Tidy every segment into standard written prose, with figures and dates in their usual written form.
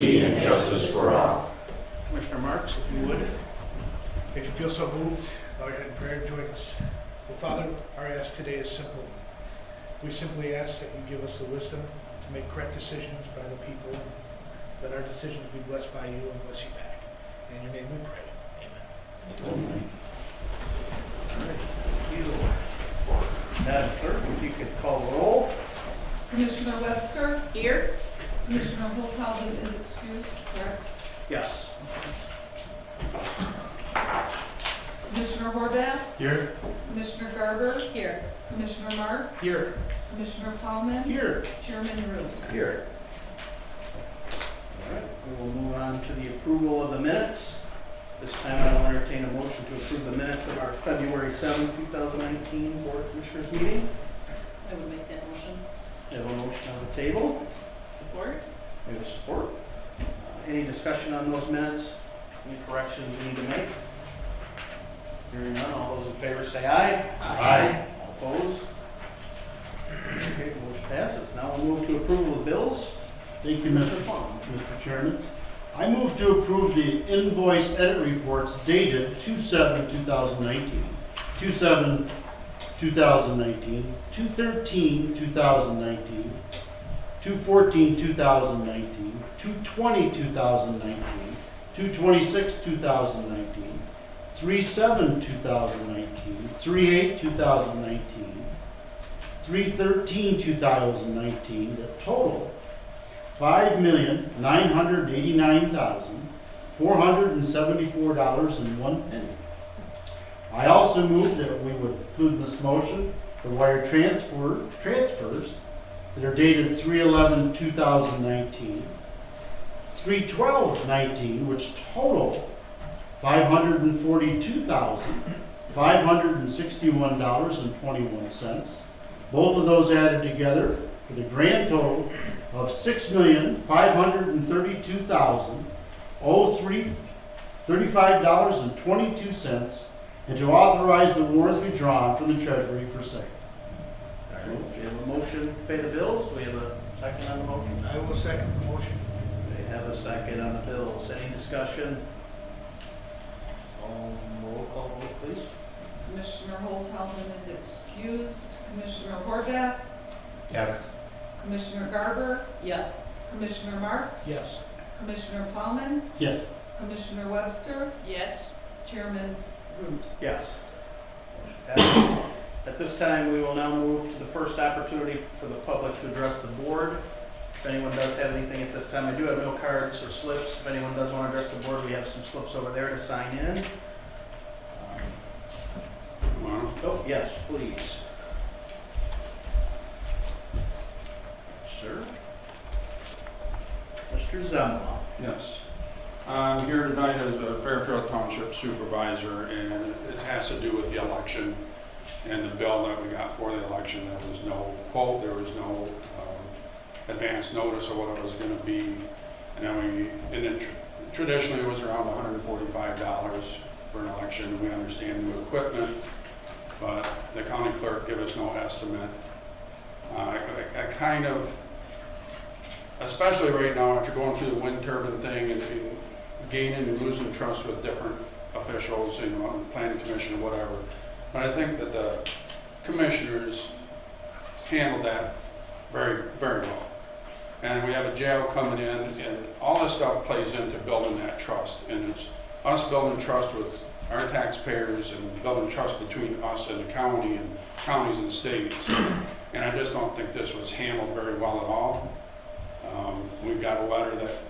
and justice for all. Commissioner Marks, if you would. If you feel so moved, bow your head in prayer and join us. Well, Father, our ask today is simple. We simply ask that you give us the wisdom to make correct decisions by the people. Let our decisions be blessed by you and bless you back. In your name we pray. Amen. All right. Thank you. Madam Clerk, if you could call the roll. Commissioner Webster? Here. Commissioner Holzhausen is excused, correct? Yes. Commissioner Horvath? Here. Commissioner Garber? Here. Commissioner Marks? Here. Commissioner Plowman? Here. Chairman Root? Here. All right, we will move on to the approval of the minutes. This time I will entertain a motion to approve the minutes of our February 7, 2019 Board of Commissioners meeting. I would make that motion. We have a motion on the table. Support? We have support. Any discussion on those minutes? Any corrections we need to make? Hearing none, all those in favor say aye. Aye. All opposed? Okay, motion passes. Now we'll move to approval of bills. Thank you, Mr. Chairman. I move to approve the invoice edit reports dated 2/7/2019, 2/7/2019, 2/13/2019, 2/14/2019, 2/20/2019, 2/26/2019, 3/7/2019, 3/8/2019, 3/13/2019, the total $5,989,474.01. I also move that we would include in this motion the wire transfers that are dated 3/11/2019, 3/12/19, which total $542,561.21. Both of those added together for the grand total of $6,532,035.22, and to authorize the warrants be drawn from the treasury for sale. All right, we have a motion to pay the bills. We have a second on the motion. I will second the motion. We have a second on the bills. Any discussion? Roll call vote, please. Commissioner Holzhausen is excused. Commissioner Horvath? Yes. Commissioner Garber? Yes. Commissioner Marks? Yes. Commissioner Plowman? Yes. Commissioner Webster? Yes. Chairman Root? Yes. Motion passes. At this time, we will now move to the first opportunity for the public to address the board. If anyone does have anything at this time, I do have no cards or slips. If anyone does want to address the board, we have some slips over there to sign in. Oh, yes, please. Sir? Mr. Zemla. Yes. I'm here tonight as a Fairfield Township Supervisor, and it has to do with the election and the bill that we got for the election. There was no quote, there was no advance notice of what it was going to be. And then traditionally it was around $145 for an election. We understand new equipment, but the county clerk gave us no estimate. I kind of, especially right now after going through the wind turbine thing and gaining and losing trust with different officials, you know, on the planning commission or whatever. But I think that the commissioners handled that very, very well. And we have a jail coming in, and all this stuff plays into building that trust. And it's us building trust with our taxpayers and building trust between us and the county and counties and states. And I just don't think this was handled very well at all. We've got a letter that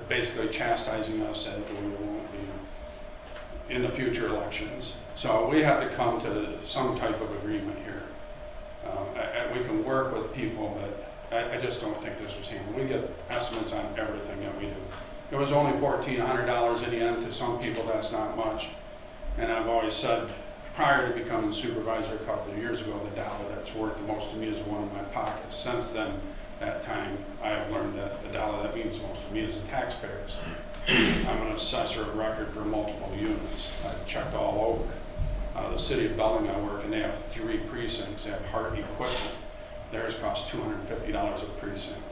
basically chastising us that we won't be in the future elections. So we have to come to some type of agreement here. We can work with people, but I just don't think this was handled. We get estimates on everything that we do. It was only $1,400 in the end. To some people, that's not much. And I've always said, prior to becoming supervisor a couple of years ago, the dollar that's worth the most to me is the one in my pocket. Since then, that time, I have learned that the dollar that means most to me is the taxpayers. I'm an assessor of record for multiple units. I've checked all over. The city of Belling I work in, they have 3 precincts. They have hard equipment. Theirs costs $250 a precinct.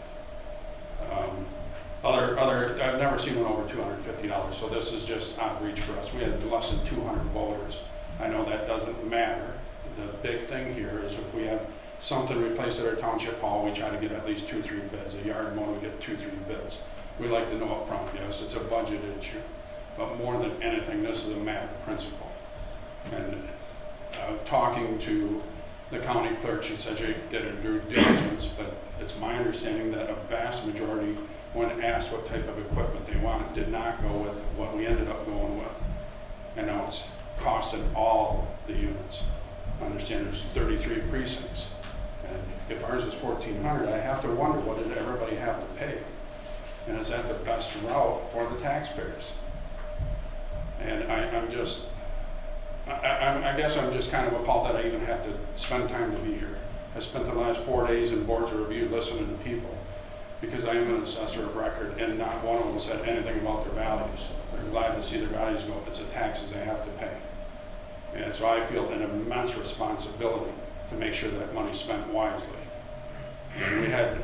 I've never seen one over $250, so this is just out of reach for us. We had less than 200 voters. I know that doesn't matter. The big thing here is if we have something replaced at our township hall, we try to get at least 2-3 bids. A yard mower, we get 2-3 bids. We like to know up front, yes, it's a budget issue. But more than anything, this is a matter of principle. And talking to the county clerk, she said she did her due diligence, but it's my understanding that a vast majority, when asked what type of equipment they wanted, did not go with what we ended up going with. And now it's costing all the units. I understand there's 33 precincts. And if ours is 1,400, I have to wonder what did everybody have to pay? And is that the best route for the taxpayers? And I guess I'm just kind of appalled that I even have to spend time to be here. I spent the last 4 days in boards of review listening to people because I am an assessor of record and not one of them said anything about their values. They're glad to see their values go up. It's the taxes they have to pay. And so I feel an immense responsibility to make sure that money's spent wisely. And we had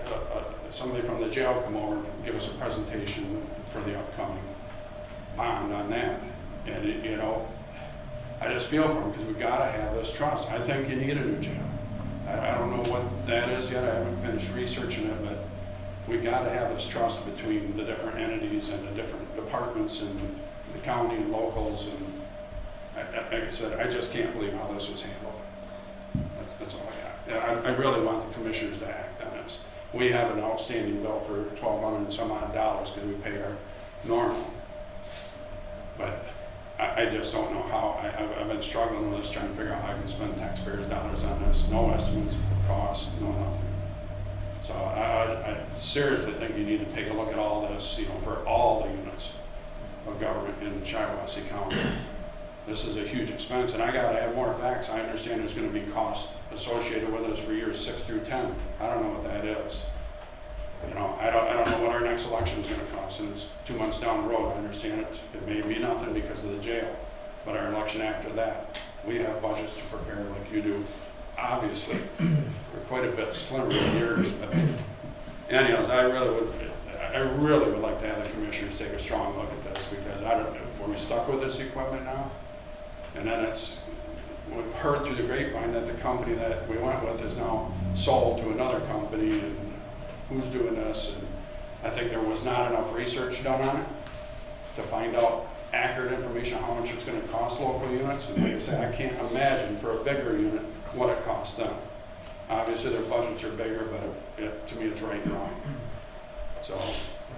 somebody from the jail come over and give us a presentation for the upcoming bond on that. And you know, I just feel for them because we've got to have this trust. I think you need a new jail. I don't know what that is yet. I haven't finished researching it, but we've got to have this trust between the different entities and the different departments and the county and locals. And like I said, I just can't believe how this was handled. That's all I got. I really want the commissioners to act on this. We have an outstanding bill for $1,200 and some odd dollars because we paid our normal. But I just don't know how. I've been struggling with this, trying to figure out how I can spend taxpayers' dollars on this. No estimates of cost, no nothing. So I seriously think you need to take a look at all this, you know, for all the units of government in Shiawassee County. This is a huge expense, and I got to have more facts. I understand there's going to be costs associated with this for years 6 through 10. I don't know what that is. You know, I don't know what our next election is going to cost, and it's 2 months down the road. I understand it may be nothing because of the jail, but our election after that, we have budgets to prepare like you do. Obviously, we're quite a bit slimmer than yours, but anyways, I really would like to have the commissioners take a strong look at this because were we stuck with this equipment now? And then we've heard through the grapevine that the company that we went with is now sold to another company, and who's doing this? And I think there was not enough research done on it to find out accurate information how much it's going to cost local units. And like I say, I can't imagine for a bigger unit what it costs them. Obviously their budgets are bigger, but to me it's right and wrong. So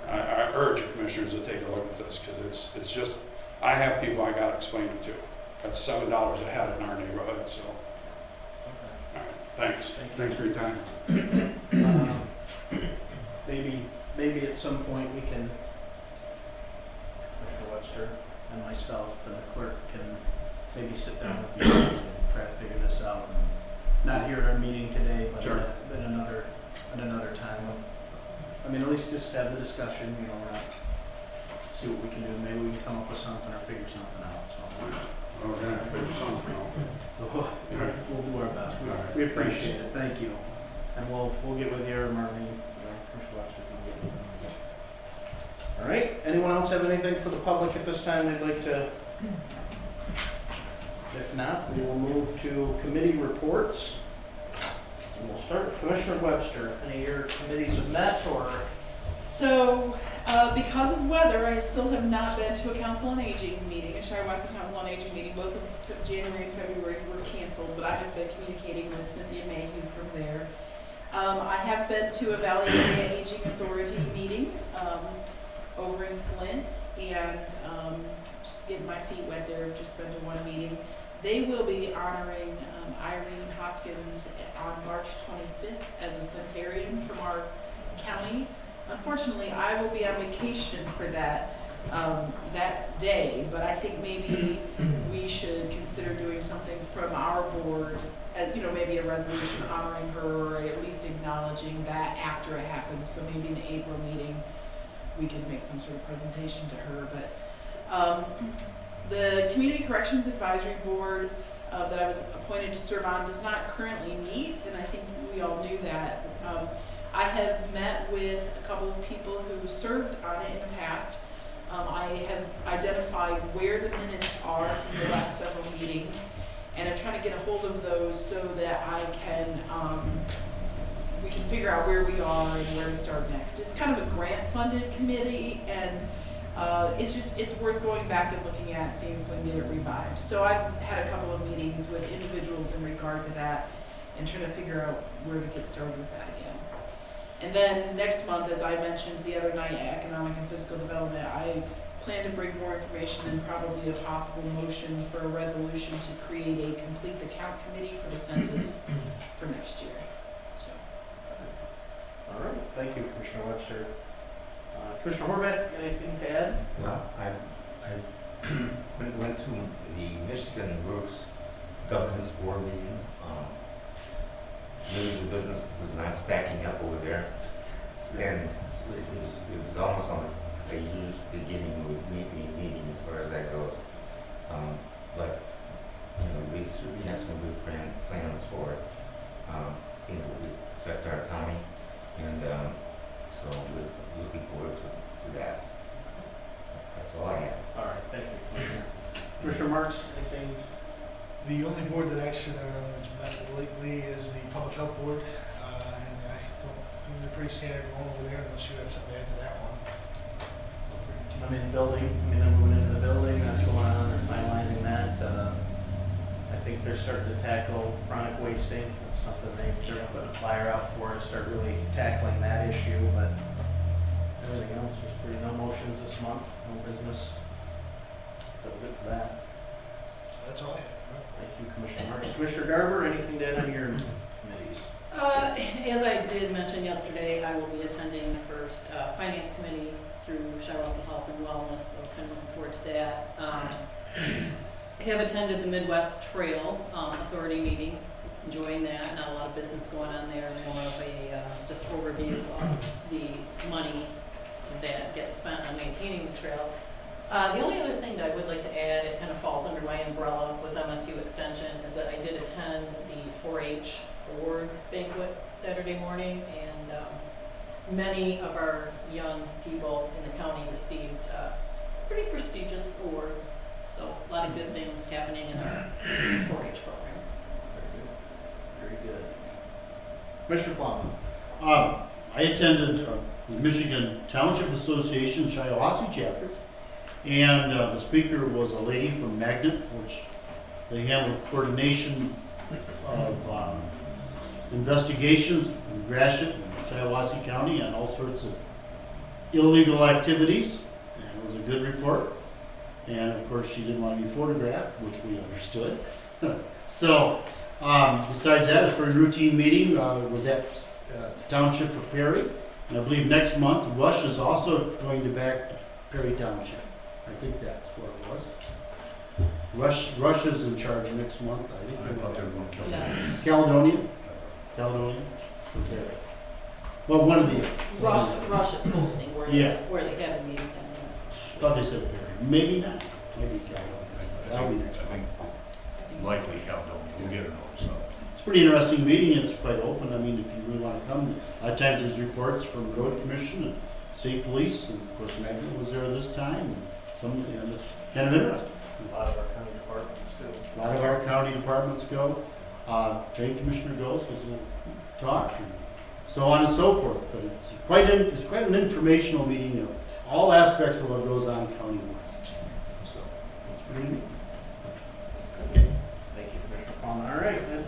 I urge the commissioners to take a look at this because it's just, I have people I got to explain it to. That's $7 a head in our neighborhood. So, all right, thanks. Thanks for your time. Maybe at some point we can, Commissioner Webster and myself and the clerk can maybe sit down with you and try to figure this out. Not here at our meeting today, but Sure. at another time. I mean, at least just have the discussion, you know, see what we can do. Maybe we can come up with something or figure something out. So We're going to have to figure something out. we'll do our best. All right. We appreciate it. Thank you. And we'll get with you, or Marlene, Commissioner Webster can get with you. All right. Anyone else have anything for the public at this time they'd like to? If not, we will move to committee reports. And we'll start with Commissioner Webster. Any of your committees have met or? So, because of weather, I still have not been to a Council on Aging meeting, a Shiawassee Council on Aging meeting. Both of January and February were canceled, but I have been communicating with Cynthia Mayhew from there. I have been to a Valley Area Aging Authority meeting over in Flint, and just getting my feet wet there. Just been to one meeting. They will be honoring Irene Hoskins on March 25th as a centenarian from our county. Unfortunately, I will be on vacation for that day, but I think maybe we should consider doing something from our board, you know, maybe a resolution honoring her or at least acknowledging that after it happens. So maybe in the April meeting, we could make some sort of presentation to her. But the Community Corrections Advisory Board that I was appointed to serve on does not currently meet, and I think we all knew that. I have met with a couple of people who served on it in the past. I have identified where the minutes are from the last several meetings, and I'm trying to get a hold of those so that I can, we can figure out where we are and where to start next. It's kind of a grant-funded committee, and it's worth going back and looking at and seeing if we can get it revived. So I've had a couple of meetings with individuals in regard to that and trying to figure out where to get started with that again. And then next month, as I mentioned the other night, economic and physical development, I plan to bring more information and probably a possible motion for a resolution to create a complete the count committee for the census for next year. So. All right, thank you, Commissioner Webster. Commissioner Horvath, anything to add? Well, I went to the Michigan Works Governance Board meeting. Really the business was not stacking up over there. And it was almost on a huge beginning with meeting as far as that goes. But, you know, we certainly have some good plans for it. Things that would affect our county. And so we're looking forward to that. That's all I have. All right, thank you, Commissioner. Commissioner Marks, anything? The only board that I sit on that's met lately is the Public Health Board, and I don't, they're pretty standard going over there unless you have something to add to that one. I'm in the building, I'm moving into the building, that's going on, they're finalizing that. I think they're starting to tackle chronic wasting, that's something they're putting a flyer out for to start really tackling that issue, but everything else was pretty, no motions this month, no business. So good for that. That's all I have. Thank you, Commissioner Marks. Commissioner Garber, anything to add on your committees? As I did mention yesterday, I will be attending the first Finance Committee through Shiawassee Health and Wellness, so kind of looking forward to that. I have attended the Midwest Trail Authority meetings, enjoying that. Not a lot of business going on there, more of a just overview of the money that gets spent on maintaining the trail. The only other thing that I would like to add, it kind of falls under my umbrella with MSU Extension, is that I did attend the 4-H awards banquet Saturday morning, and many of our young people in the county received pretty prestigious awards. So a lot of good things happening in our 4-H program. Very good. Commissioner Plum. I attended the Michigan Township Association Shiawassee chapter, and the speaker was a lady from Magnet, which they handle coordination of investigations in Gratiot and Shiawassee County on all sorts of illegal activities, and it was a good report. And of course, she didn't want to be photographed, which we understood. So, besides that, it's a pretty routine meeting. Was at the Township of Perry, and I believe next month Rush is also going to back Perry Township. I think that's what it was. Rush is in charge next month. I think. I thought they were going to kill Yes. Caledonia. Okay. Well, one of the. Rush is hosting where they have a meeting. Thought they said Perry. Maybe not. Maybe Caledonia. That'll be next I month. think likely Caledonia will get it notice up. It's a pretty interesting meeting. It's quite open. I mean, if you really want to come, a lot of times there's reports from the road commission and state police, and of course Magnet was there this time. And it's kind of interesting. A lot of our county departments do. A lot of our county departments go. Trade commissioner goes because he'll talk, and so on and so forth. But it's quite an informational meeting of all aspects of what goes on countywide. So it's pretty neat. Okay. Thank you, Commissioner Plum. All right, that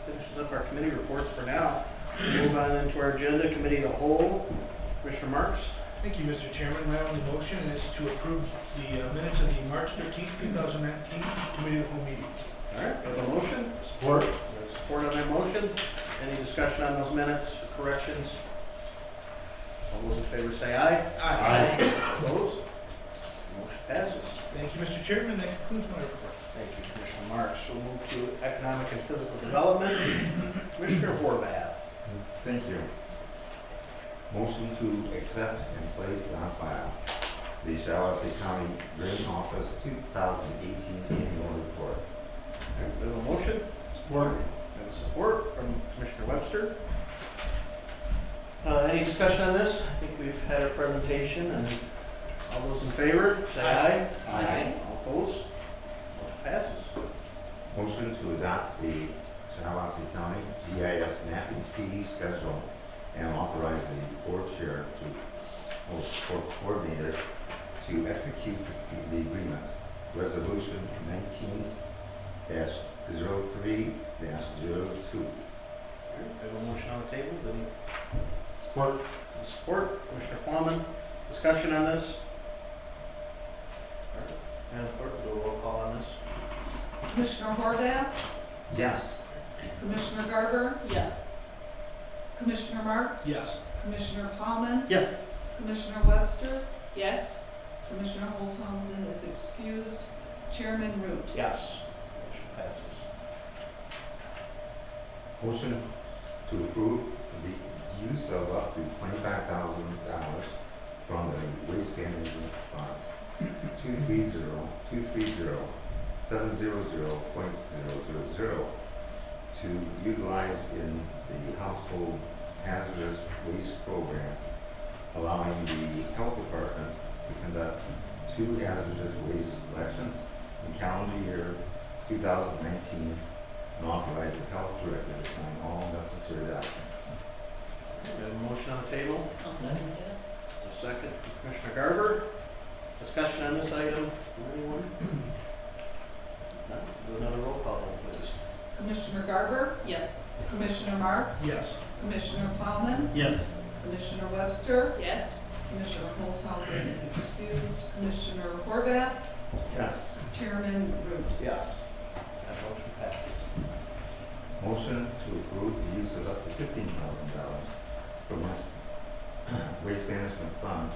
finishes up our committee reports for now. We'll move on into our agenda, committee of the whole. Commissioner Marks. Thank you, Mr. Chairman. My only motion is to approve the minutes of the March 13th, 2019 Committee of the Whole meeting. All right, we have a motion. Support. We have support on that motion. Any discussion on those minutes, corrections? All those in favor say aye. Aye. Opposed? Motion passes. Thank you, Mr. Chairman. That concludes my report. Thank you, Commissioner Marks. We'll move to economic and physical development. Commissioner Horvath. Thank you. Motion to accept and place on file the Shiawassee County Drain Office 2018 Annual Report. We have a motion. Support. We have a support from Commissioner Webster. Any discussion on this? I think we've had our presentation, and all those in favor, say aye. Aye. All opposed? Motion passes. Motion to adopt the Shiawassee County GIS mapping fee schedule and authorize the board chair to, or coordinator to execute the agreement. Resolution 19-03-02. All right, we have a motion on the table. Any Support. support? Commissioner Plowman, discussion on this? All right, Madam Clerk, do a roll call on this. Commissioner Horvath, Yes. Commissioner Garber, Yes. Commissioner Marks? Yes. Commissioner Plowman, Yes. Commissioner Webster, Yes. Commissioner Olshausen is excused, Chairman Root. Yes. Motion passes. Motion to approve the use of up to $25,000 from the Waste Management Fund 230-700.000 to utilize in the household hazardous waste program, allowing the health department to conduct 2 hazardous waste collections in calendar year 2019 and authorize the health director to sign all necessary documents. We have a motion on the table. I'll second that. A second, Commissioner Garber. Discussion on this item, from anyone? No, do another roll call, please. Commissioner Garber, Yes. Commissioner Marks? Yes. Commissioner Plowman, Yes. Commissioner Webster, Yes. Commissioner Olshausen is excused, Commissioner Horvath, Yes. Chairman Root. Yes. That motion passes. Motion to approve the use of up to $15,000 from Waste Management Fund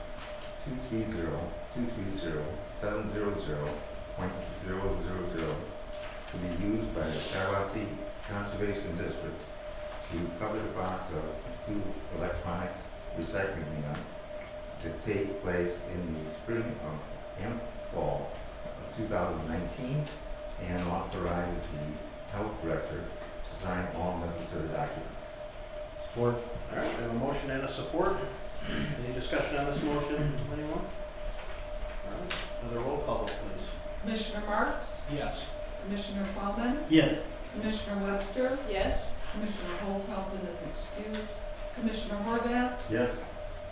230-700.000 to be used by the Shiawassee Conservation District to cover the cost of 2 electronics recycling units to take place in the spring and fall of 2019 and authorize the health director to sign all necessary documents. Support. All right, we have a motion and a support. Any discussion on this motion, anyone? All right, another roll call, please. Commissioner Marks, Yes. Commissioner Plowman, Yes. Commissioner Webster, Yes. Commissioner Olshausen is excused, Commissioner Horvath, Yes.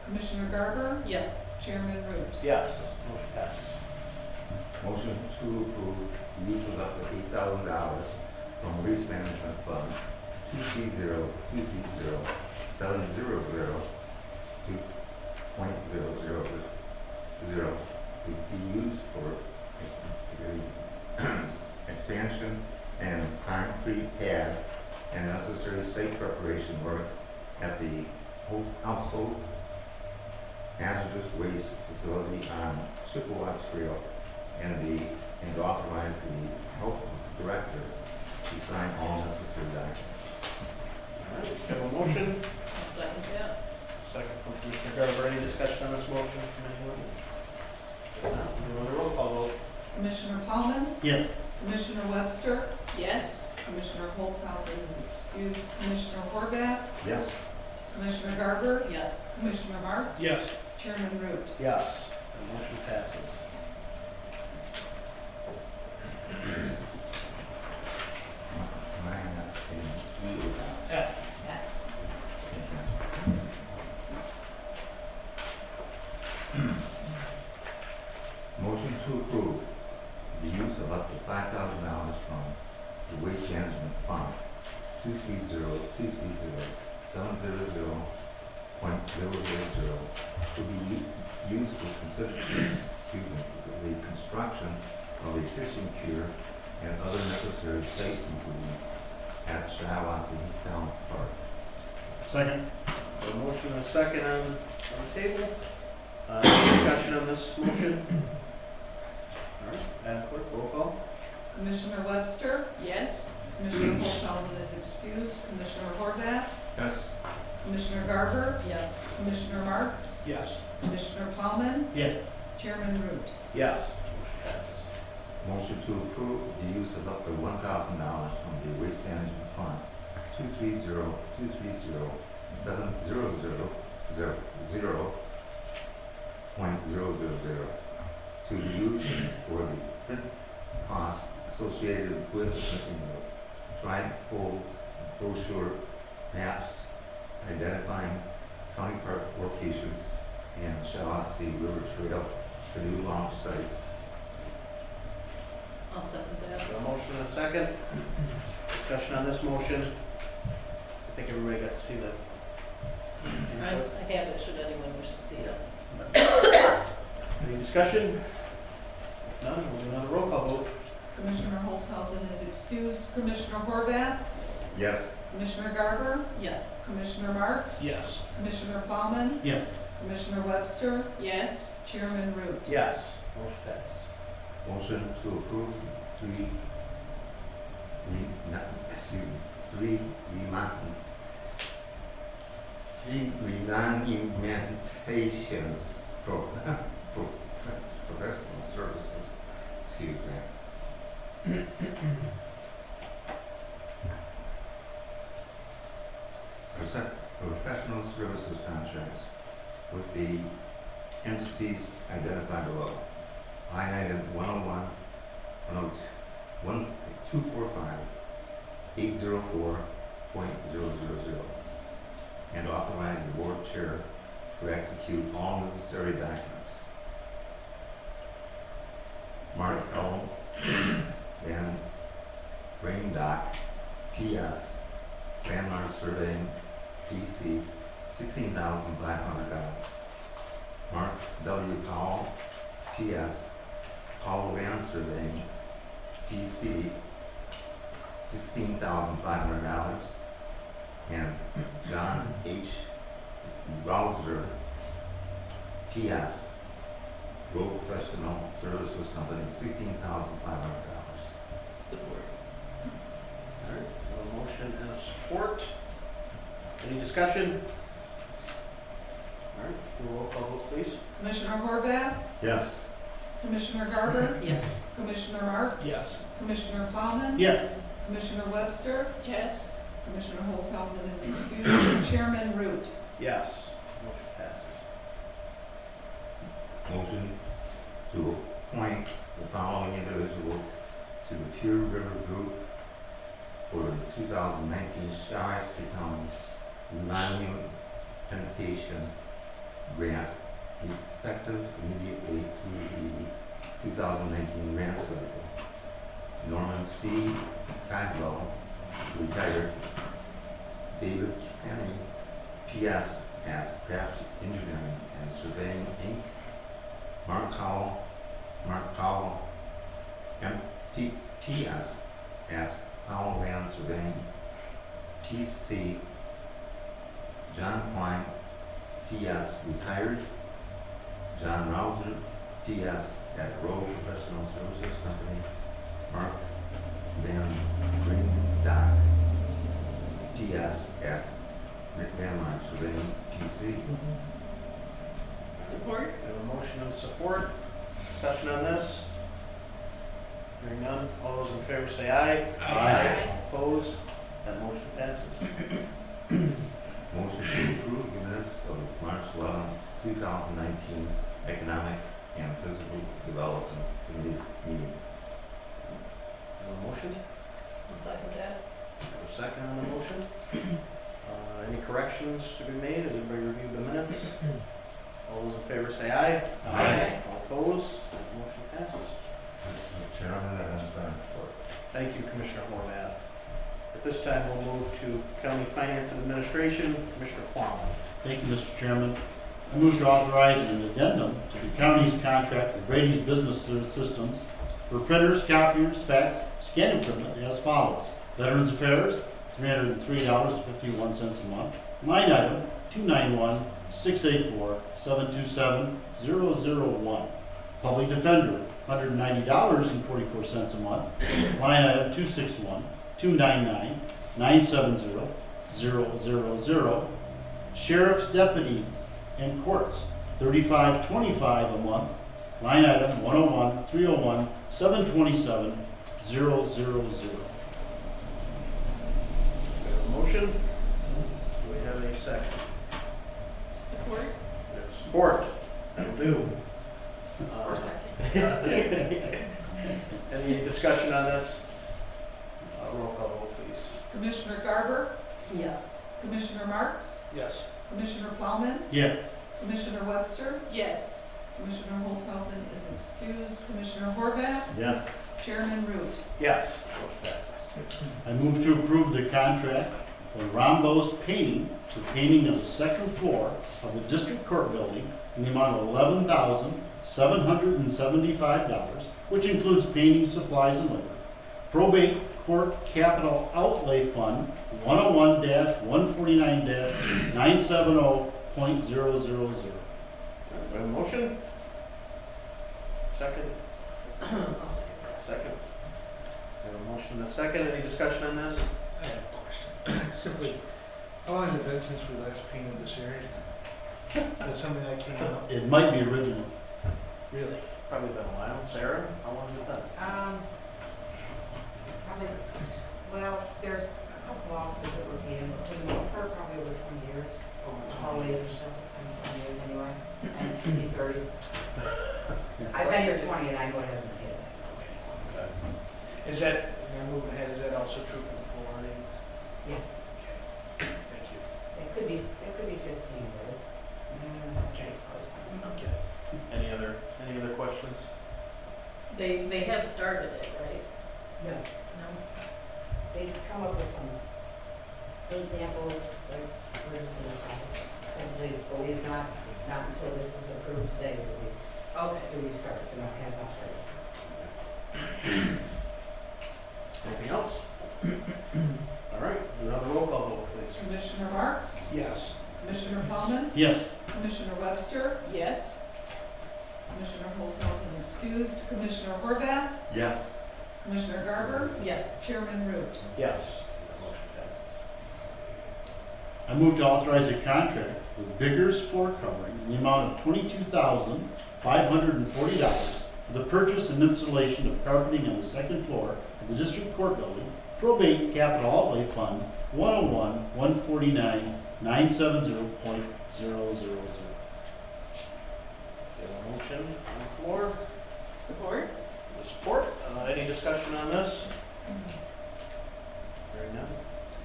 Commissioner Garber, Yes. Chairman Root. Yes, motion passes. Motion to approve the use of up to $8,000 from Waste Management Fund 230-230-700.000 to be used for expansion and concrete pad and necessary site preparation work at the household hazardous waste facility on Chippewa Trail and authorize the health director to sign all necessary documents. All right, we have a motion, I'll second that. second from Commissioner Garber. Any discussion on this motion from anyone? If not, we'll do another roll call vote. Commissioner Plowman, Yes. Commissioner Webster, Yes. Commissioner Olshausen is excused, Commissioner Horvath, Yes. Commissioner Garber, Yes. Commissioner Marks? Yes. Chairman Root. Yes, the motion passes. F. Motion to approve the use of up to $5,000 from the Waste Management Fund 230-700.000 to be used for the construction of a fishing pier and other necessary site improvements at Shiawassee Town Park. Second. A motion and a second on the table. Any discussion on this motion? All right, Madam Clerk, roll call. Commissioner Webster, Yes. Commissioner Olshausen is excused, Commissioner Horvath, Yes. Commissioner Garber, Yes. Commissioner Marks, Yes. Commissioner Plowman, Yes. Chairman Root. Yes, motion passes. Motion to approve the use of up to $1,000 from the Waste Management Fund 230-700.000 to be used for the print costs associated with the printing of trifold brochure maps identifying county park locations and Shiawassee River Trail canoe launch sites. I'll second that. A motion and a second. Discussion on this motion. I think everybody got to see the I input. have it, should anyone wish to see it. Any discussion? If none, we'll do another roll call vote. Commissioner Holzhausen is excused. Commissioner Horvath, Yes, Commissioner Garber, Yes. Commissioner Marks, Yes. Commissioner Plowman, Yes. Commissioner Webster, Yes. Chairman Root. Yes, motion passes. motion to approve three remonumentation professional services, excuse me. Professional services contracts with the entities identified below. Line item 101, 245, 804.000, and authorize the board chair to execute all necessary documents. Mark L. Van Brain Doc, P.S. Landmark Surveying, P.C., $16,500. Mark W. Powell, P.S. Powell Van Surveying, P.C., $16,500. And John H. Rouser, P.S. Road Professional Services Company, $16,500. Support. All right, a motion and a support. Any discussion? All right, do a roll call vote, please. Commissioner Horvath, Yes. Commissioner Garber, Yes. Commissioner Marks, Yes. Commissioner Plowman, Yes. Commissioner Webster, Yes. Commissioner Holzhausen is excused. Chairman Root. Yes, motion passes. Motion to appoint the following individuals to the Pure River Group for the 2019 Shiawassee County Monumentation Grant, effective immediately through the 2019 grant cycle. Norman C. Cadwell, retired. David Kenny, P.S. at Craft Engineering and Surveying, Inc. Mark Powell, M.P.S. at Powell Land Surveying, P.C. John Quine, P.S. retired. John Rouser, P.S. at Road Professional Services Company. Mark Van Dock, P.S. at Rick Van Line Surveying, P.C. Support. We have a motion and support. Discussion on this? Hearing none, all those in favor say aye. Aye. Opposed? That motion passes. Motion to approve the minutes of March 11, 2019 Economic and Physical Development Committee meeting. Have a motion? I'll second that. Have a second on the motion? Any corrections to be made? Has everybody reviewed the minutes? All those in favor say aye. Aye. All opposed? That motion passes. Mr. Chairman, that ends my report. Thank you, Commissioner Horvath. At this time, we'll move to County Finance and Administration. Commissioner Plowman. Thank you, Mr. Chairman. I move to authorize an addendum to the county's contract with Brady's Business Systems for printers, copiers, fax, scanning equipment as follows. Veterans Affairs, $303.51 a month. Line item 291-684-727-001. Public Defender, $190.44 a month. Line item 261-299-970-000. Sheriff's Deputies and Courts, $35.25 a month. Line item 101-301-727-000. We have a motion. Do we have a second? Support. Support. That'll do. Or second. Any discussion on this? Roll call vote, please. Commissioner Garber, Yes. Commissioner Marks, Yes. Commissioner Plowman, Yes. Commissioner Webster, Yes. Commissioner Holzhausen is excused, Commissioner Horvath, Yes. Chairman Root. Yes, motion passes. I move to approve the contract for Rombo's Painting for painting of the second floor of the district court building in the amount of $11,775, which includes painting supplies and labor. Probate Court Capital Outlay Fund 101-149-970.000. We have a motion? Second? I'll second that. Second. We have a motion and a second. Any discussion on this? I have a question. Simply, how long has it been since we last painted this area? That's something that came up, It might be original. really? Probably been a while. Sarah, how long has it been? Probably, well, there's a couple offices that were painted, but for the most part, probably over 20 years. Hallways and stuff, it's been 20 years anyway, and it could be 30. I've been here 20 and I know it hasn't been painted. Okay. Is that, I'm moving ahead, is that also true for the flooring? Yeah. Okay. Thank you. It could be 15, but it's, Okay. it's close. Okay. Any other questions? They have started it, right? No, No? they've come up with some examples, like, we're just in the process. Essentially, but we've not until this is approved today, will we, Okay. do we start, so that has not started. Anything else? All right, another roll call vote, please. Commissioner Marks, Yes. Commissioner Plowman, Yes. Commissioner Webster, Yes. Commissioner Holzhausen excused, Commissioner Horvath, Yes. Commissioner Garber, Yes. Chairman Root. Yes. Motion passes. I move to authorize a contract with Biggers Floor Covering in the amount of $22,540 for the purchase and installation of carpeting on the second floor of the district court building, probate capital outlay fund 101-149-970.000. We have a motion on the floor. Support? The support. Any discussion on this? Hearing none.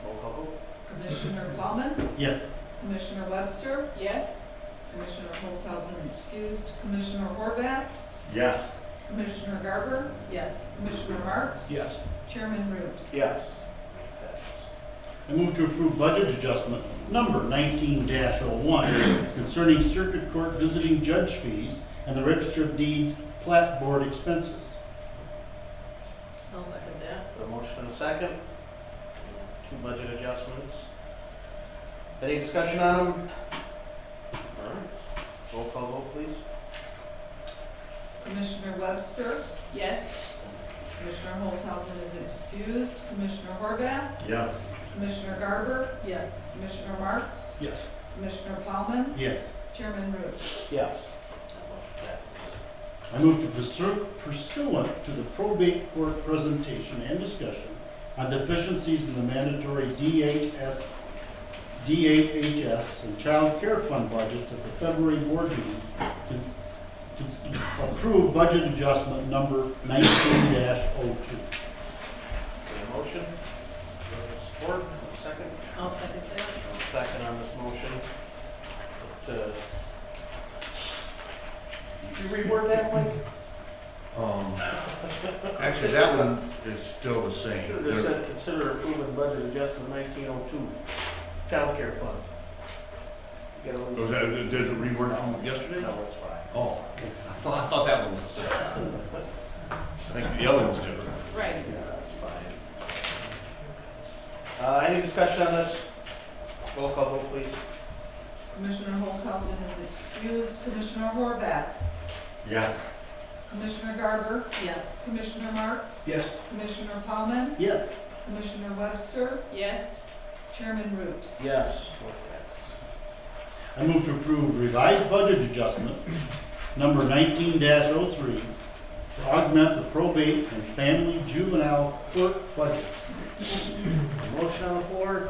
Roll call vote. Commissioner Plowman, Yes. Commissioner Webster, Yes. Commissioner Holzhausen excused, Commissioner Horvath, Yes. Commissioner Garber, Yes. Commissioner Marks, Yes. Chairman Root. Yes. Motion passes. I move to approve budget adjustment number 19-01 concerning circuit court visiting judge fees and the register of deeds plat board expenses. I'll second that. A motion and a second. Two budget adjustments. Any discussion on them? All right. Roll call vote, please. Commissioner Webster, Yes. Commissioner Holzhausen is excused, Commissioner Horvath, Yes. Commissioner Garber, Yes. Commissioner Marks, Yes. Commissioner Plowman, Yes. Chairman Root. Yes. That motion passes. I move to pursuant to the probate court presentation and discussion on deficiencies in the mandatory DHHS and child care fund budgets at the February board meetings to approve budget adjustment number 19-02. Motion. Support. Second. I'll second that. Second on this motion. Did you reword that one? Actually, that one is still the same. Should have just said, consider approving budget adjustment 1902, child care fund. You gotta Was that, does it reword from yesterday? No, it's fine. Oh, I thought that one was the same. I think the other one's different. Right. That's fine. Any discussion on this? Roll call vote, please. Commissioner Holzhausen is excused, Commissioner Horvath, Yes. Commissioner Garber, Yes. Commissioner Marks, Yes. Commissioner Plowman, Yes. Commissioner Webster, Yes. Chairman Root. Yes. Motion passes. I move to approve revised budget adjustment number 19-03 to augment the probate and family juvenile court budget. Motion on the floor.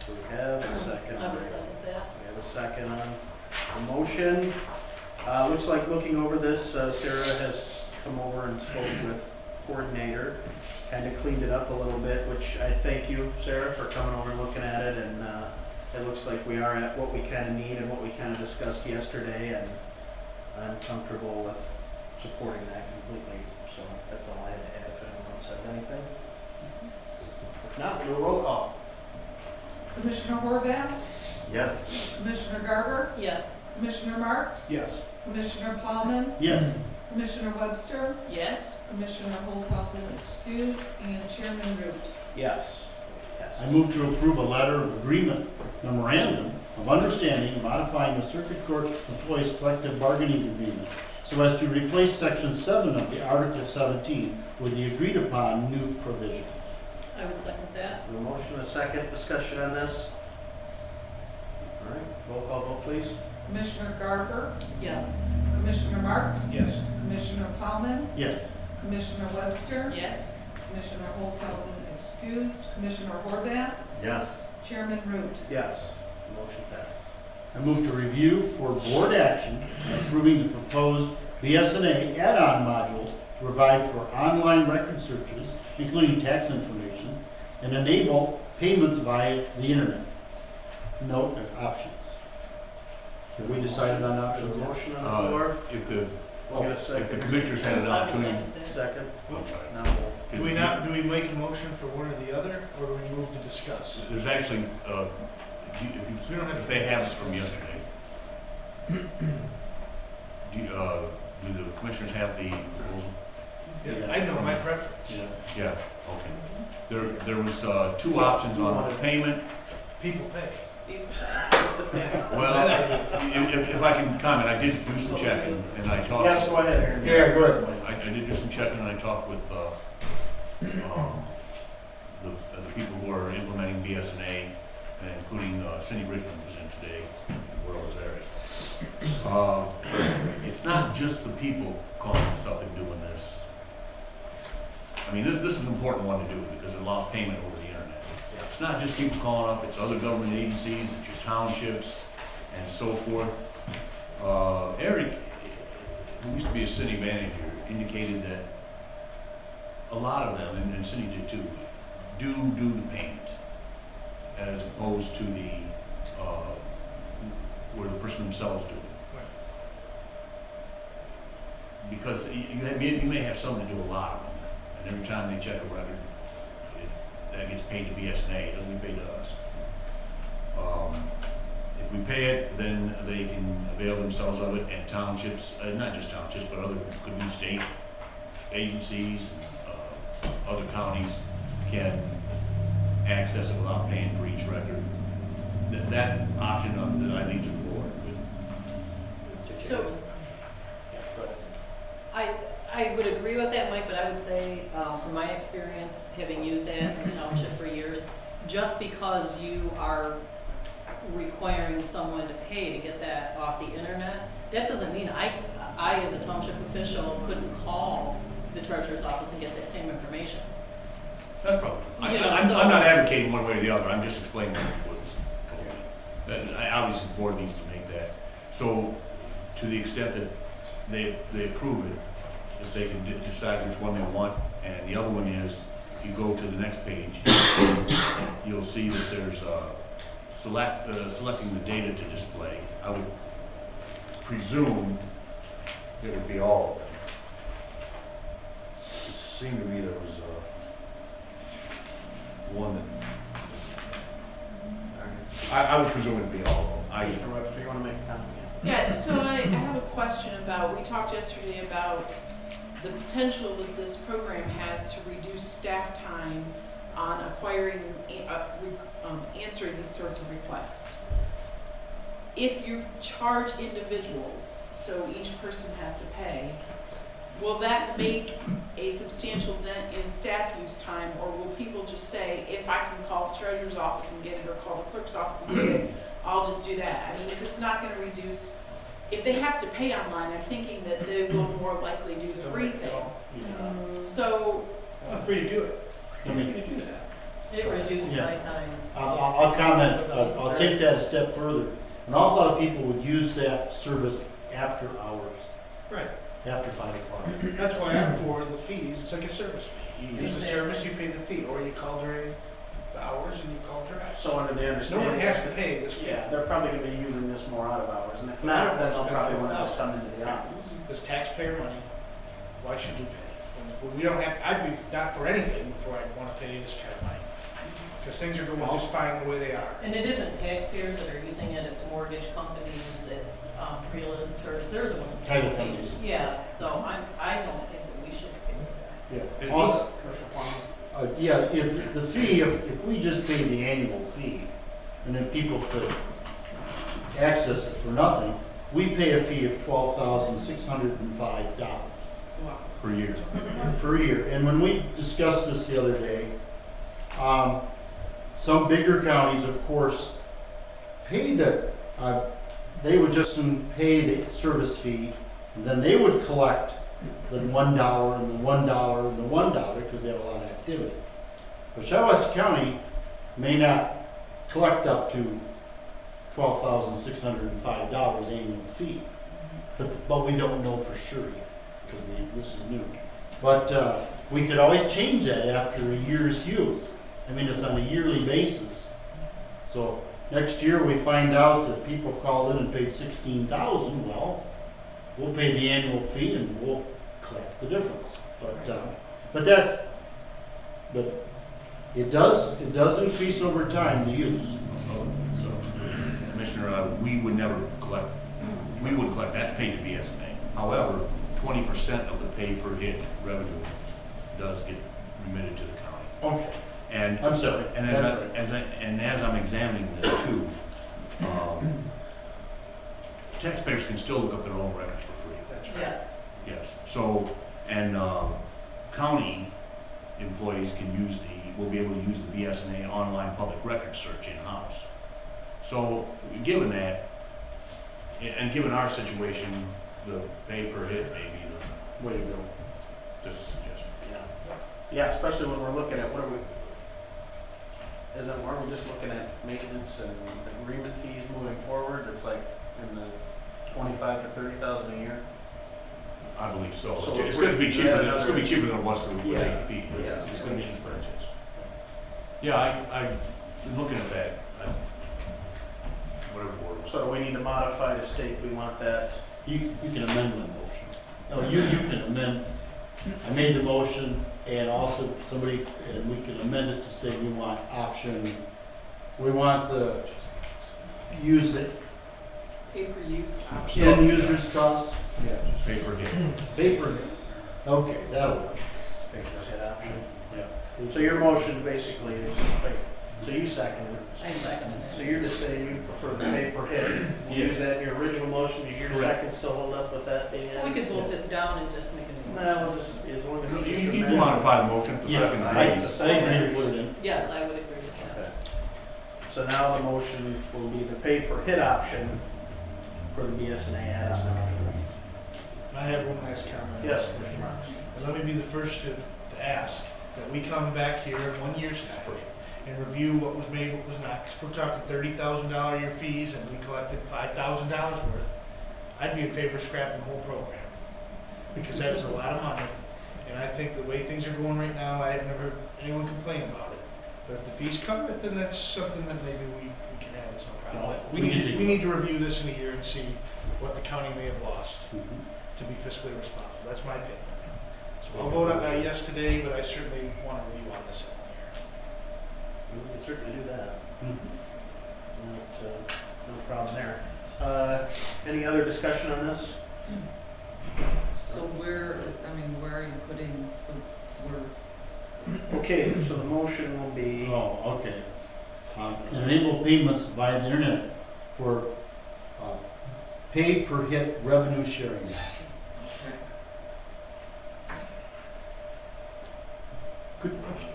Do we have a second? I will second that. We have a second on. A motion, looks like looking over this, Sarah has come over and spoke with coordinator, kind of cleaned it up a little bit, which I thank you, Sarah, for coming over and looking at it, and it looks like we are at what we kind of need and what we kind of discussed yesterday, and I'm comfortable with supporting that completely, so that's all I had to add, if anyone else has anything. If not, we'll do a roll call. Commissioner Horvath, Yes, Commissioner Garber, Yes. Commissioner Marks, Yes. Commissioner Plowman, Yes. Commissioner Webster, Yes. Commissioner Olshausen excused, and Chairman Root. Yes. Yes. I move to approve a letter of agreement memorandum of understanding modifying the Circuit Court Employees Collective Bargaining Agreement so as to replace Section 7 of the Article 17 with the agreed upon new provision. I would second that. A motion, a second, discussion on this? All right, roll call vote, please. Commissioner Garber, Yes. Commissioner Marks, Yes. Commissioner Plowman, Yes. Commissioner Webster, Yes. Commissioner Olshausen excused, Commissioner Horvath, yes, Chairman Root. Yes. Motion passes. I move to review for board action approving the proposed BSNA add-on module to provide for online record searches, including tax information, and enable payments via the internet. Note options. Have we decided on options There's a yet? motion on the floor. If the, We'll get a if the second. commissioners had an I would opportunity. second that. Second. I'm sorry. Now we'll. Do we make a motion for one or the other, or do we move to discuss? There's actually, We don't have if to- they have it from yesterday, do the commissioners have the proposal? Yeah, I know my preference. Yeah. Yeah, okay. There was two options on the payment. People pay. Yeah. Well, if I can comment, I did do some checking, and I talked. Yes, go ahead, Aaron. Yeah, go ahead, Mike. I did do some checking, and I talked with the people who are implementing BSNA, and including Cindy Bridgman was in today, where I was there. It's not just the people calling us up and doing this. I mean, this is an important one to do because it allows payment over the internet. It's not just people calling up, it's other government agencies, it's your townships, and so forth. Eric, who used to be a city manager, indicated that a lot of them, and Cindy did too, do the payment, as opposed to the, where the person themselves do it. Because you may have some that do a lot of them, and every time they check a record, that gets paid to BSNA, it doesn't get paid to us. If we pay it, then they can avail themselves of it, and townships, not just townships, but other, could be state agencies, other counties can access it without paying for each record. That option that I leave to the board. So, I would agree with that, Mike, but I would say, from my experience, having used that in the township for years, just because you are requiring someone to pay to get that off the internet, that doesn't mean I as a township official couldn't call the treasurer's office and get that same information. That's probably, Yeah, I'm so- not advocating one way or the other, I'm just explaining what's told me. Obviously, the board needs to make that. So, to the extent that they approve it, if they can decide which one they want, and the other one is, if you go to the next page, you'll see that there's selecting the data to display. I would presume it would be all of them. It seemed to me there was one that, I would presume it'd be all of them. Commissioner Webster, you want to make a comment? Yeah, so I have a question about, we talked yesterday about the potential that this program has to reduce staff time on acquiring, answering these sorts of requests. If you charge individuals, so each person has to pay, will that make a substantial dent in staff use time, or will people just say, if I can call the treasurer's office and get it, or call the clerk's office and get it, I'll just do that? I mean, if it's not gonna reduce, if they have to pay online, I'm thinking that they will more likely do the free thing. So, I'm free to do it. I mean, Free to do that. It reduced Yeah. my time. I'll comment, I'll take that a step further. an awful lot of people would use that service after hours, Right. after 5 o'clock. That's why I'm for the fees. It's like a service fee. You use the service, you pay the fee, or you call during the hours and you call direct. So under the No understanding. one has to pay this fee. Yeah, they're probably gonna be using this more out of hours, and if not, then they'll probably want us to come into the office. This taxpayer money, why should we pay? When we don't have, I'd be not for anything before I'd want to pay this kind of money. Because things are going just fine the way they are. And it isn't taxpayers that are using it, it's mortgage companies, it's realtors, they're the ones paying Title the companies. fees. Yeah, so I don't think that we should pay for that. Yeah. Also, Commercial plumbing. yeah, if the fee, if we just pay the annual fee, and then people could access it for nothing, we pay a fee of $12,605 It's a lot. Per year. per year. And when we discussed this the other day, some bigger counties, of course, pay they would just soon pay the service fee, and then they would collect the $1 and the $1 and the $1 because they have a lot of activity. But Shiawassee County may not collect up to $12,605 annual fee, but we don't know for sure yet because this is new. But we could always change that after a year's use. I mean, it's on a yearly basis. So next year we find out that people called in and paid $16,000. Well, we'll pay the annual fee and we'll collect the difference. But it does increase over time, the use. So, Commissioner, we would collect, that's paid to BSNA. However, 20% of the pay per hit revenue does get remitted to the county. okay, And I'm sorry. And That's right. as I'm examining this too, taxpayers can still look up their own records for free. That's right. Yes. Yes. So, and county employees will be able to use the BSNA online public record search in-house. So, given that, and given our situation, the pay per hit may be Way to go. the suggestion. Yeah, especially when we're looking at, aren't we just looking at maintenance and agreement fees moving forward? It's like in the 25 to 30,000 a year. I believe so. So It's going to be cheaper. yeah, It's going to be cheaper than it was with Yeah. AEP. Yeah. It's going to be cheaper. Yeah, I've been looking at that. Whatever word. So we need to modify to state we want that. You can amend my motion. No, you can amend, I made the motion and also and we can amend it to say we want use it, Pay-per-use option. end users cost? Yeah. Pay per hit. Paper, okay, that'll work, Fix that option. yeah. So your motion basically is, so you second it. I second it. So you're just saying you prefer the pay per hit. You use that in your original motion, does your Correct. second still hold up with that being We added? could vote this down and just make a new motion. No, as long as you You just can amend. modify the motion if the Yeah, second I agrees. agree to put it in. Yes, I would agree with that. Okay. So now the motion will be the pay per hit option for the BSNA add-on option. I have one last comment. Yes, Commissioner Marks. And let me be the first to ask that we come back here in 1 year's time and review what was made, what was not. 'Cause if we're talking $30,000 a year fees and we collected $5,000 worth, I'd be in favor of scrapping the whole program. Because that is a lot of money. And I think the way things are going right now, I have never heard anyone complain about it. But if the fees cover it, then that's something that maybe we can have, it's no problem. But we need to review this in a year and see what the county may have lost to be fiscally responsible. That's my opinion. So I'll vote on that yes today, but I certainly want to review on this in 1 year. We can certainly do that. Mhm. No problem there. Any other discussion on this? So where are you putting the words? Okay, so the motion will be, Oh, okay. Enable payments via the internet for pay per hit revenue sharing option. Good question.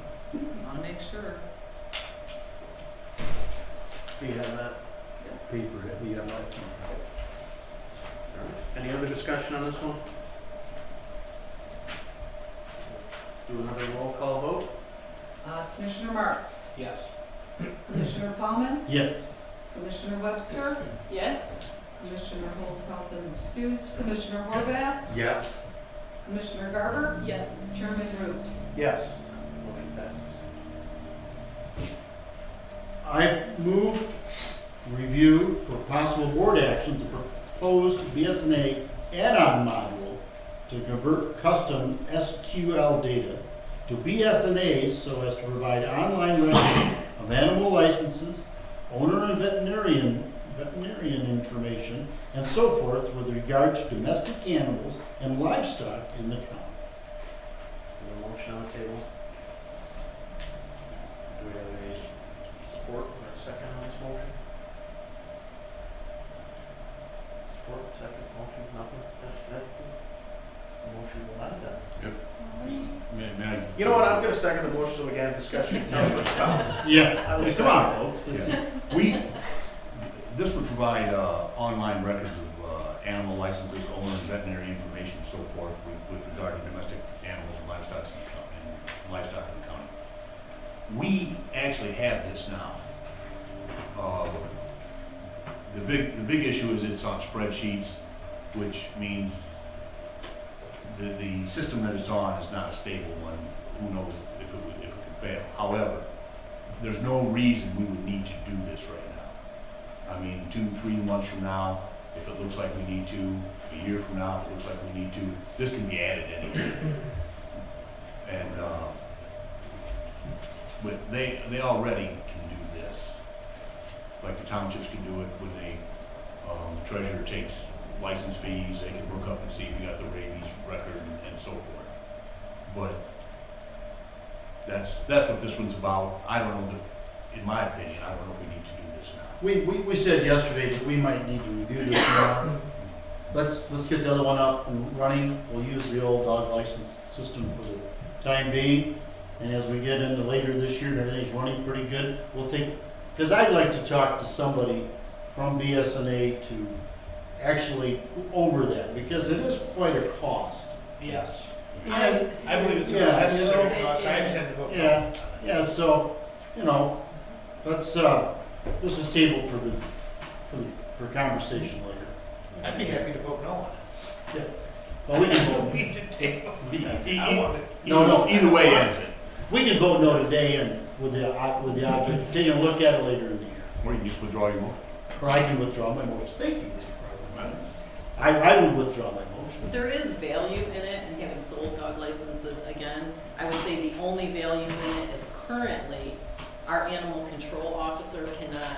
Want to make sure. do you have that? Pay per hit, we got that. Any other discussion on this one? Do another roll call vote? Commissioner Marks, Yes. Commissioner Paulman, Yes. Commissioner Webster, Yes? Commissioner Holzhausen excused, Commissioner Horvath, Yes. Commissioner Garber, Yes. Chairman Root. Yes. Motion passes. I move review for possible board action to proposed BSNA add-on module to convert custom SQL data to BSNAs so as to provide online records of animal licenses, owner and veterinarian information, and so forth with regard to domestic animals and livestock in the county. A motion on the table. Do we have any support or a second on this motion? Support, second, motion, nothing? That, the motion will not done. May I? You know what, I'm gonna second the motion so we can have discussion. Tell us what's coming. Yeah, come on, folks. This is- This would provide online records of animal licenses, owner and veterinary information, so forth, with regard to domestic animals and livestock in the county. We actually have this now. The big issue is it's on spreadsheets, which means the system that it's on is not a stable one. Who knows if it could fail. However, there's no reason we would need to do this right now. I mean, 2-3 months from now, if it looks like we need to, a year from now, if it looks like we need to, this can be added anytime. And, but they already can do this. Like the townships can do it when the treasurer takes license fees, they can look up and see if you got the rabies record and so forth. But that's what this one's about. I don't know that, in my opinion, I don't know if we need to do this now. We said yesterday that we might need to review this tomorrow. Let's get the other one up and running. We'll use the old dog license system for the time being. And as we get into later this year and everything's running pretty good, we'll take, because I'd like to talk to somebody from BSNA to actually go over that, because it is quite a cost. Yes. And, I believe it's a Yeah, necessary you know, cost. I intend to vote no. yeah, so, let's, this is tabled for conversation later. I'd be happy to vote no on it. Well, we can vote, We did table. E- I want it. No, Either way ends it. we can vote no today and with the object of taking a look at it later in the year. Or you can just withdraw your motion. Or I can withdraw my motion. Thank you, Mr. President. I would withdraw my motion. There is value in it, and having sold dog licenses again, I would say the only value in it is currently our animal control officer cannot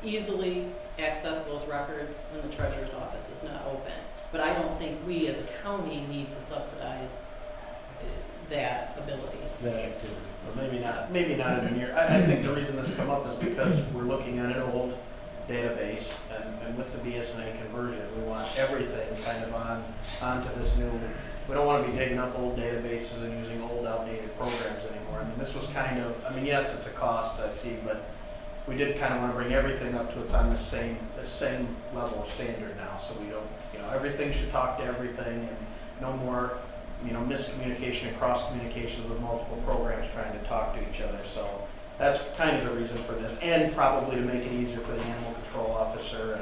easily access those records when the treasurer's office is not open. But I don't think we as a county need to subsidize that ability. That activity. Well, maybe not in a year. I think the reason this come up is because we're looking at an old database, and with the BSNA conversion, we want everything kind of onto this new, we don't want to be digging up old databases and using old outdated programs anymore. I mean, this was kind of, yes, it's a cost, I see, but we did kind of want to bring everything up to it's on the same level of standard now, so we don't, everything should talk to everything, and no more, miscommunication and cross-communication with multiple programs trying to talk to each other. So that's kind of the reason for this, and probably to make it easier for the animal control officer.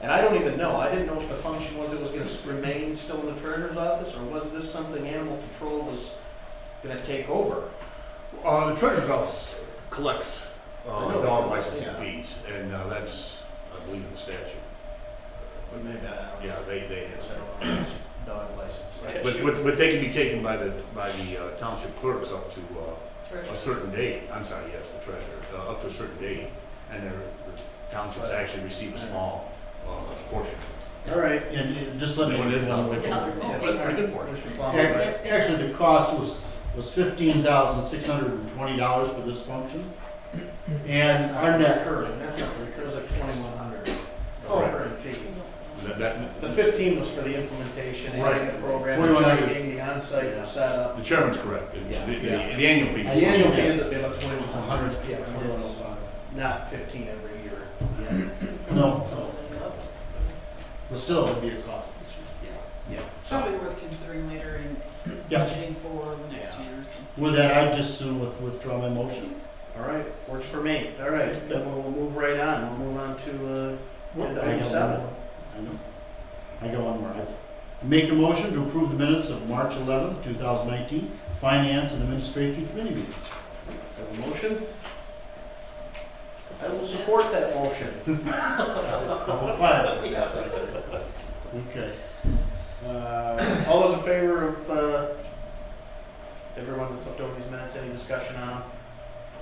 And I don't even know. I didn't know if the function was it was going to remain still in the treasurer's office, or was this something animal control was going to take over? The treasurer's office collects I know dog that, licensing yeah. fees, and that's, I believe, in the statute. But maybe I don't know. Yeah, they have. Dog license. But they can be taken by the township clerks up to Treasurer. a certain date. I'm sorry, yes, the treasurer, up to a certain date, and the townships actually receive a small portion. All right, and just let me. What is now? $1.50. That's a pretty good portion. Actually, the cost was $15,620 for this function. And our net Current, that's not for, it was like 2,100. Oh. Current fee. That, The 15 was for the implementation, adding the program, 2100. getting the on-site Yeah. setup. the chairman's correct. Yeah. The annual fee. The The annual annual fee fee ends ends up being about 2,100. 100, yeah, 2105. Not 15 every year. Yeah. No, but still, it'd be a cost this year. Yeah. It's probably worth considering later in Yeah. budgeting for next Yeah. year or something. With that, I just soon withdraw my motion. All right, works for me. All right, then we'll move right on. We'll move on to agenda item 7. I know. I got one more. I make a motion to approve the minutes of March 11th, 2019, Finance and Administration Committee meeting. Have a motion? I will support that motion. Okay. All those in favor of everyone that's looked over these minutes, any discussion on them?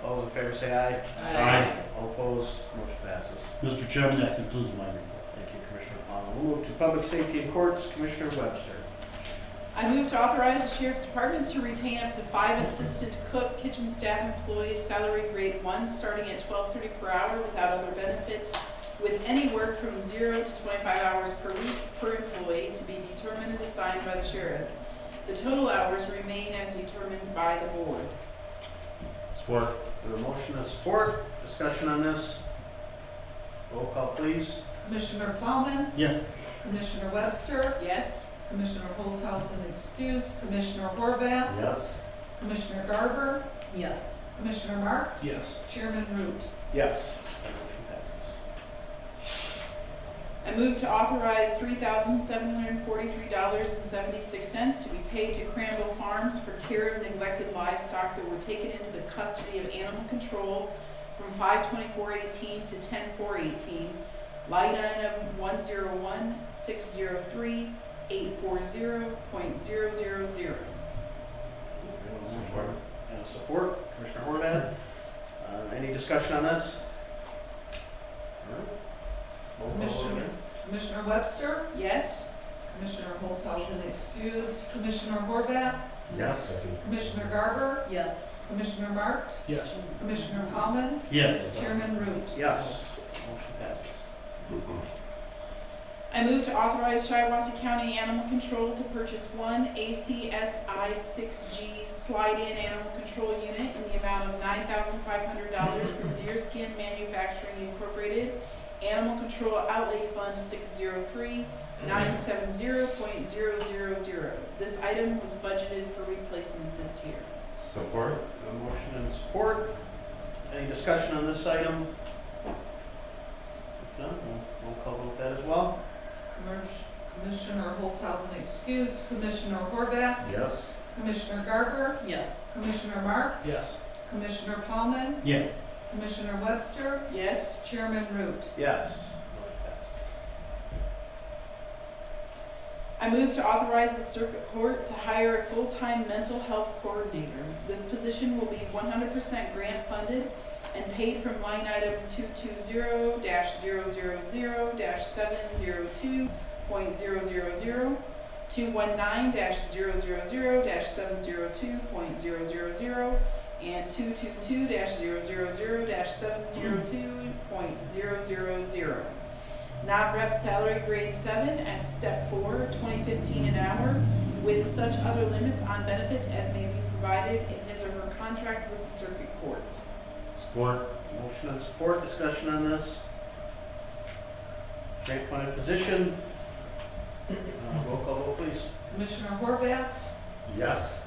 All those in favor say aye. Aye. All opposed, motion passes. Mr. Chairman, that concludes my report. Thank you, Commissioner Palmer. We'll move to Public Safety and Courts, Commissioner Webster. I move to authorize the Sheriff's Department to retain up to 5 assistant cook, kitchen staff employees, salary grade 1, starting at $12.30 per hour without other benefits, with any work from 0 to 25 hours per week per employee to be determined and assigned by the sheriff. The total hours remain as determined by the board. Support. We have a motion and support. Discussion on this. Roll call, please. Commissioner Plowman, Yes. Commissioner Webster, Yes? Commissioner Olshausen excused, Commissioner Horvath, Yes. Commissioner Garber, Yes. Commissioner Marks. Yes. Chairman Root. Yes. That motion passes. I move to authorize $3,743.76 to be paid to Cranville Farms for care of neglected livestock that were taken into the custody of animal control from 5/24/18 to 10/4/18, line item 101-603-840.000. Support. And support, Commissioner Horvath. Any discussion on this? All right. Roll call Commissioner- again. Commissioner Webster, Yes? Commissioner Olshausen excused, Commissioner Horvath, Yes. Commissioner Garber, Yes. Commissioner Marks, Yes. Commissioner Plowman, Yes. Chairman Root. Yes. Motion passes. I move to authorize Shiawassee County Animal Control to purchase one ACSI 6G slide-in animal control unit in the amount of $9,500 from Deerskin Manufacturing Incorporated, Animal Control Outlay Fund 603-970.000. This item was budgeted for replacement this year. Support. A motion and support. Any discussion on this item? If none, we'll call vote that as well. Commissioner Olshausen excused, Commissioner Horvath, Yes. Commissioner Garber, Yes. Commissioner Marks. Yes. Commissioner Plowman, Yes. Commissioner Webster, Yes? Chairman Root. Yes. Motion passes. I move to authorize the circuit court to hire a full-time mental health coordinator. This position will be 100% grant funded and paid from line item 220-000-702.000, 219-000-702.000, and 222-000-702.000. Non-rep salary grade 7 at step 4, $20.15 an hour, with such other limits on benefits as may be provided in his or her contract with the circuit court. Support. Motion and support. Discussion on this. Grant funded position. Roll call vote, please. Commissioner Horvath, Yes.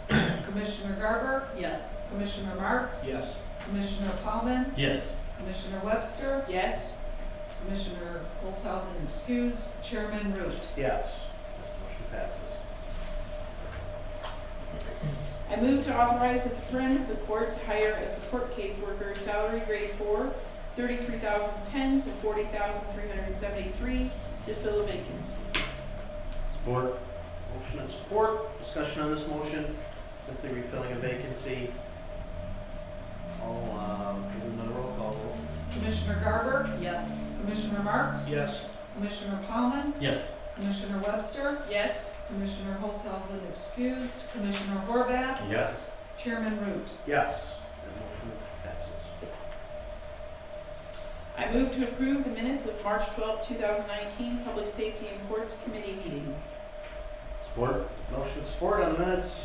Commissioner Garber, Yes. Commissioner Marks. Yes. Commissioner Plowman, Yes. Commissioner Webster, Yes? Commissioner Olshausen excused, Chairman Root. Yes. Motion passes. I move to authorize the friend of the court to hire a support caseworker, salary grade 4, $33,010 to $40,373, to fill a vacancy. Support. Motion and support. Discussion on this motion. Simply refilling a vacancy. I'll give another roll call vote. Commissioner Garber, Yes. Commissioner Marks. Yes. Commissioner Plowman, Yes. Commissioner Webster, Yes? Commissioner Olshausen excused, Commissioner Horvath, Yes. Chairman Root. Yes. That motion passes. I move to approve the minutes of March 12, 2019, Public Safety and Courts Committee meeting. Support. Motion and support on the minutes.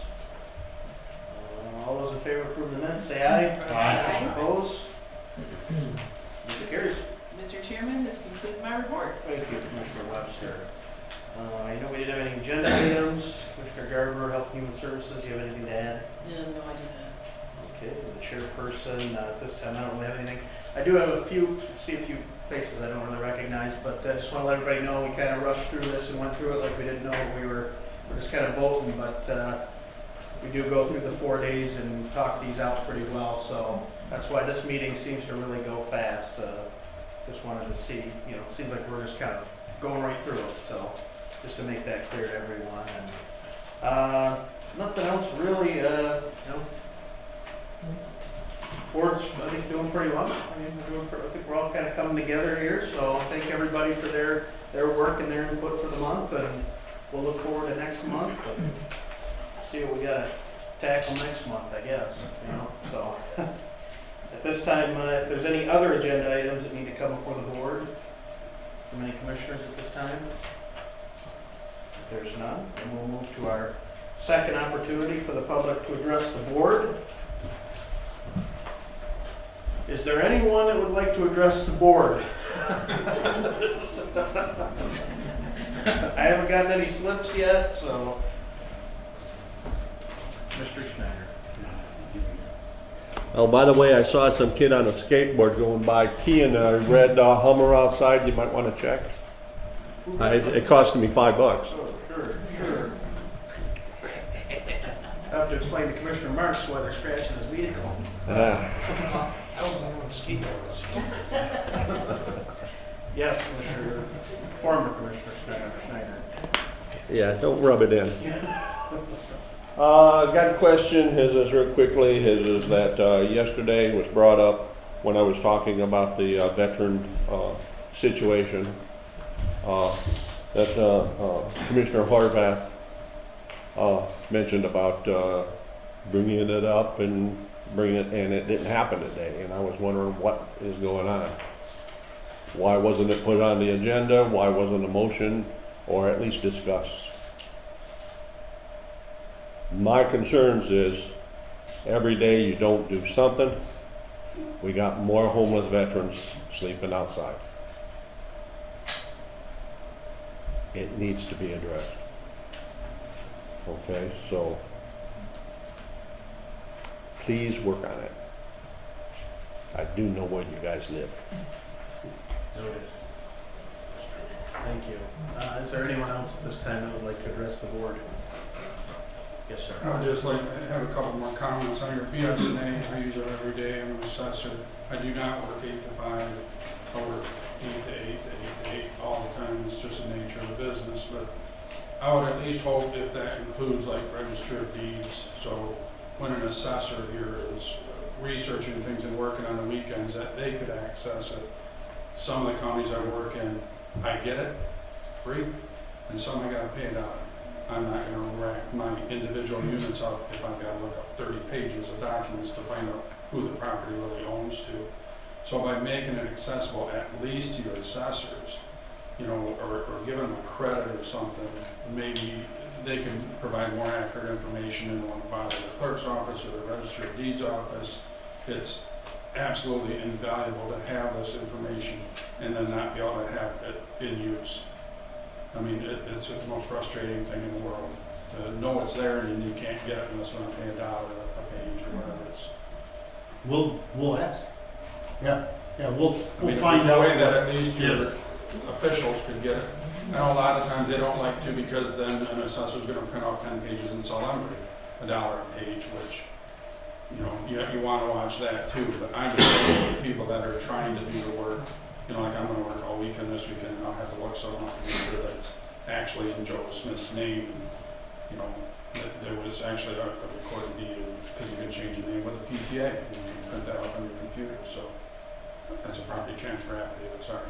All those in favor of approving the minutes, say aye. Aye. Opposed? Motion carries. Mr. Chairman, this concludes my report. Thank you, Commissioner Webster. I know we didn't have any agenda items. Commissioner Garber, Health and Human Services, you have anything to add? No, I do not. Okay, the chairperson, at this time, I don't really have anything. I do have a few faces I don't really recognize, but I just want to let everybody know, we kind of rushed through this and went through it like we didn't know what we're just kind of voting, but we do go through the 4 days and talk these out pretty well, so that's why this meeting seems to really go fast. Just wanted to see, it seems like we're just kind of going right through it, so just to make that clear to everyone. And nothing else really, board's, I think, doing pretty well. I mean, I think we're all kind of coming together here, so thank everybody for their work and their input for the month, and we'll look forward to next month and see what we gotta tackle next month, I guess, so. At this time, if there's any other agenda items that need to come before the board from any commissioners at this time? If there's none, then we'll move to our second opportunity for the public to address the board. Is there anyone that would like to address the board? I haven't gotten any slips yet, so. Mr. Schneider. Oh, by the way, I saw some kid on a skateboard going by keying a red Hummer outside. You might want to check. It cost me $5. Oh, sure. I have to explain to Commissioner Marks why they're scratching his vehicle. Yeah. I was on one of the skateboards. Yes, former Commissioner Schneider. Yeah, don't rub it in. Got a question, is real quickly, is that yesterday was brought up when I was talking about the veteran situation, that Commissioner Horvath mentioned about bringing it up and it didn't happen today, and I was wondering what is going on. Why wasn't it put on the agenda? Why wasn't a motion or at least discussed? My concerns is every day you don't do something, we got more homeless veterans sleeping outside. It needs to be addressed. Okay, so please work on it. I do know where you guys live. Noted. Thank you. Is there anyone else at this time that would like to address the board? Yes, sir. I would just like to have a couple more comments on your BSNA. I use it every day. I'm an assessor. I do not work 8 to 5. I work 8 to 8 to 8 to 8 all the time. It's just the nature of the business. But I would at least hope if that includes like register of deeds. So when an assessor here is researching things and working on the weekends, that they could access it. Some of the counties I work in, I get it free, and some I gotta pay $1. I'm not going to rack my individual units up if I've got to look up 30 pages of documents to find out who the property really owns to. So by making it accessible at least to your assessors, or giving them a credit or something, maybe they can provide more accurate information and won't bother the clerk's office or the register of deeds office. It's absolutely invaluable to have this information and then not be able to have it in use. I mean, it's the most frustrating thing in the world to know it's there and you can't get it unless you want to pay $1 a page or whatever it is. We'll ask. Yeah, we'll If find there's a out. way that at least your Yes. officials could get it. I know a lot of times they don't like to because then an assessor's going to print off 10 pages and sell them for $1 a page, which, you want to watch that too. But I'm just saying the people that are trying to do the work, like I'm going to work all weekend this weekend, and I'll have to look something up to make sure that it's actually in Joe Smith's name. And, that there was actually a recorded deed, because you can change the name with a PTA, and you can print that up on your computer. So that's a property transfer affidavit, sorry.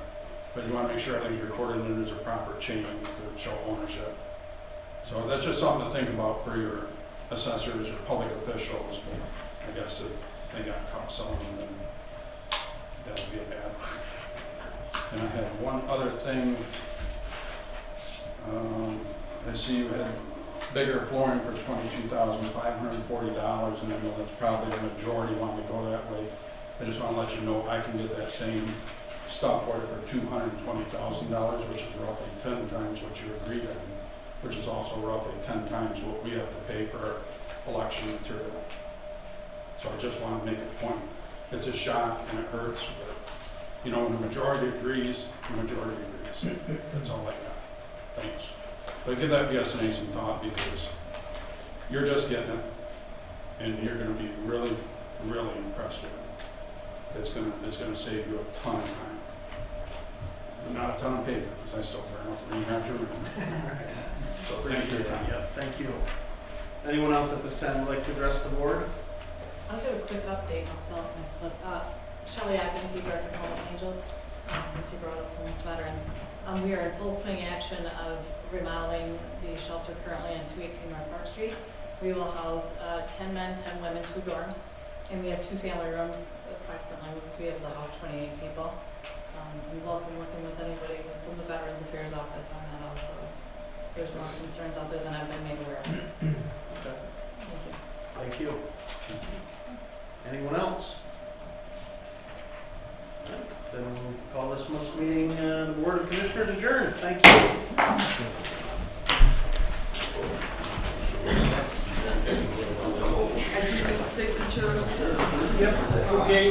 But you want to make sure everything's recorded and there's a proper chain to show ownership. So that's just something to think about for your assessors or public officials. But I guess if they got caught selling them, then that would be a bad thing. And I have one other thing. I see you had bigger flooring for $22,540, and I know that's probably the majority wanting to go that way. I just want to let you know I can get that same stop order for $220,000, which is roughly 10 times what you agreed on, which is also roughly 10 times what we have to pay for our election material. So I just want to make a point. It's a shot and it hurts, but, you know, when the majority agrees, the majority agrees. That's all I got. Thanks. But give that BSNA some thought, because you're just getting it, and you're gonna be really, really impressed with it. It's gonna save you a ton of time. But not a ton of paper, because I still burn up ream after ream. So thank you for your time. Yep, thank you. Anyone else at this time would like to address the board? I'll give a quick update, I'll fill up my slip. Shelley Agnew, Director of Homeless Angels, since you brought up homeless veterans. We are in full swing action of remodeling the shelter currently on 218 North Park Street. We will house 10 men, 10 women, 2 dorms, and we have 2 family rooms. Approximately, we have the house 28 people. We welcome working with anybody from the Veterans Affairs Office on that also. If there's more concerns other than I've been made aware of. Okay. Thank you. Thank you. Anyone else? All right, then we'll call this month's meeting, the Board of Commissioners adjourned. Thank you. I think signatures. Yep, okay.